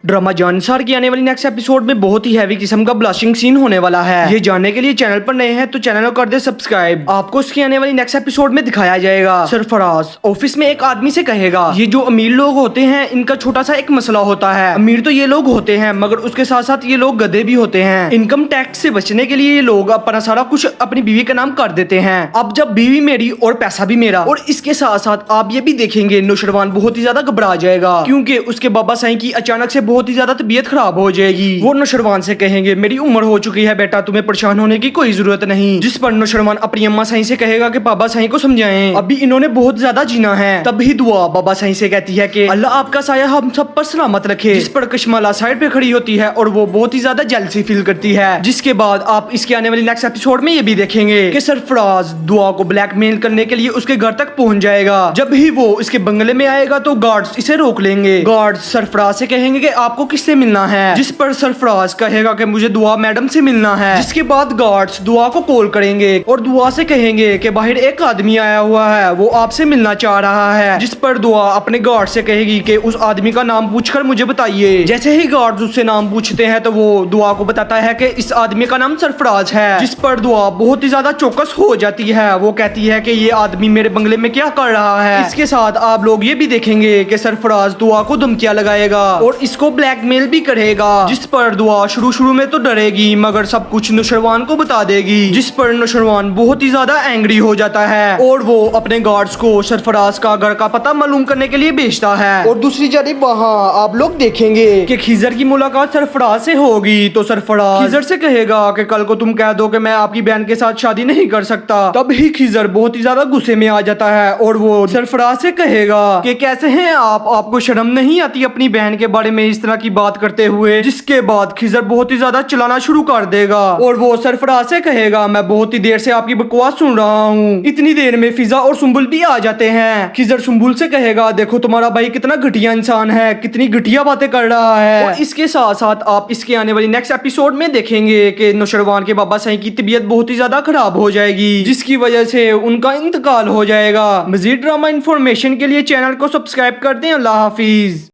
Drama Jansar की आने वाली नेक्स्ट एपिसोड में बहुत ही हैवी किस्म का ब्लास्टिंग सीन होने वाला है। ये जानने के लिए चैनल पर नए हैं तो चैनल को कर दे सब्सक्राइब। आपको उसकी आने वाली नेक्स्ट एपिसोड में दिखाया जाएगा। सरफराज ऑफिस में एक आदमी से कहेगा, ये जो अमीर लोग होते हैं इनका छोटा सा एक मसला होता है। अमीर तो ये लोग होते हैं मगर उसके साथ साथ ये लोग गधे भी होते हैं। इनकम टैक्स से बचने के लिए ये लोग अपना सारा कुछ अपनी बीवी के नाम कर देते हैं। अब जब बीवी मेरी और पैसा भी मेरा, और इसके साथ साथ आप ये भी देखेंगे नौशरवान बहुत ही ज्यादा घबरा जाएगा क्योंकि उसके बाबा साईं की अचानक से बहुत ही ज्यादा तबीयत खराब हो जाएगी। वो नौशरवान से कहेंगे, मेरी उम्र हो चुकी है बेटा, तुम्हें परेशान होने की कोई जरूरत नहीं। जिस पर नौशरवान अपनी अम्मा साईं से कहेगा कि बाबा साईं को समझाएं, अभी इन्होंने बहुत ज्यादा जीना है। तभी दुआ बाबा साईं से कहती है कि अल्लाह आपका साया हम सब पर सलामत रखे। जिस पर कश्माला साइड पे खड़ी होती है और वो बहुत ही ज्यादा जेलसी फील करती है। जिसके बाद आप इसके आने वाली नेक्स्ट एपिसोड में ये भी देखेंगे कि सरफराज दुआ को ब्लैकमेल करने के लिए उसके घर तक पहुंच जाएगा। जब ही वो इसके बंगले में आएगा तो गार्ड्स इसे रोक लेंगे। गार्ड्स सरफराज से कहेंगे कि आपको किससे मिलना है। जिस पर सरफराज कहेगा कि मुझे दुआ मैडम से मिलना है। जिसके बाद गार्ड्स दुआ को कॉल करेंगे और दुआ से कहेंगे कि बाहर एक आदमी आया हुआ है, वो आपसे मिलना चाह रहा है। जिस पर दुआ अपने गार्ड से कहेगी कि उस आदमी का नाम पूछकर मुझे बताइए। जैसे ही गार्ड्स उससे नाम पूछते हैं तो वो दुआ को बताता है कि इस आदमी का नाम सरफराज है। जिस पर दुआ बहुत ही ज्यादा चौकस हो जाती है। वो कहती है कि ये आदमी मेरे बंगले में क्या कर रहा है। इसके साथ आप लोग ये भी देखेंगे कि सरफराज दुआ को धमकियां लगाएगा और इसको ब्लैकमेल भी करेगा। जिस पर दुआ शुरू में तो डरेगी मगर सब कुछ नौशरवान को बता देगी। जिस पर नौशरवान बहुत ही ज्यादा एंग्री हो जाता है और वो अपने गार्ड्स को सरफराज का घर का पता मालूम करने के लिए भेजता है। और दूसरी जानिब वहाँ आप लोग देखेंगे कि खिजर की मुलाकात सरफराज से होगी तो सरफराज खिजर से कहेगा कि कल को तुम कह दो कि मैं आपकी बहन के साथ शादी नहीं कर सकता। तब ही खिजर बहुत ही ज्यादा गुस्से में आ जाता है और वो सरफराज से कहेगा कि कैसे हैं आप, आपको शर्म नहीं आती अपनी बहन के बारे में इस तरह की बात करते हुए। जिसके बाद खिजर बहुत ही ज्यादा चलाना शुरू कर देगा और वो सरफराज से कहेगा, मैं बहुत ही देर से आपकी बकवास सुन रहा हूँ। इतनी देर में फिजा और सुम्बुल भी आ जाते हैं। खिजर सुम्बुल से कहेगा, देखो तुम्हारा भाई कितना घटिया इंसान है, कितनी घटिया बातें कर रहा है। और इसके साथ साथ आप इसके आने वाली नेक्स्ट एपिसोड में देखेंगे कि नौशरवान के बाबा साईं की तबीयत बहुत ही ज्यादा खराब हो जाएगी जिसकी वजह से उनका इंतकाल हो जाएगा। मजीद ड्रामा इन्फॉर्मेशन के लिए चैनल को सब्सक्राइब कर दें। अल्लाह हाफिज।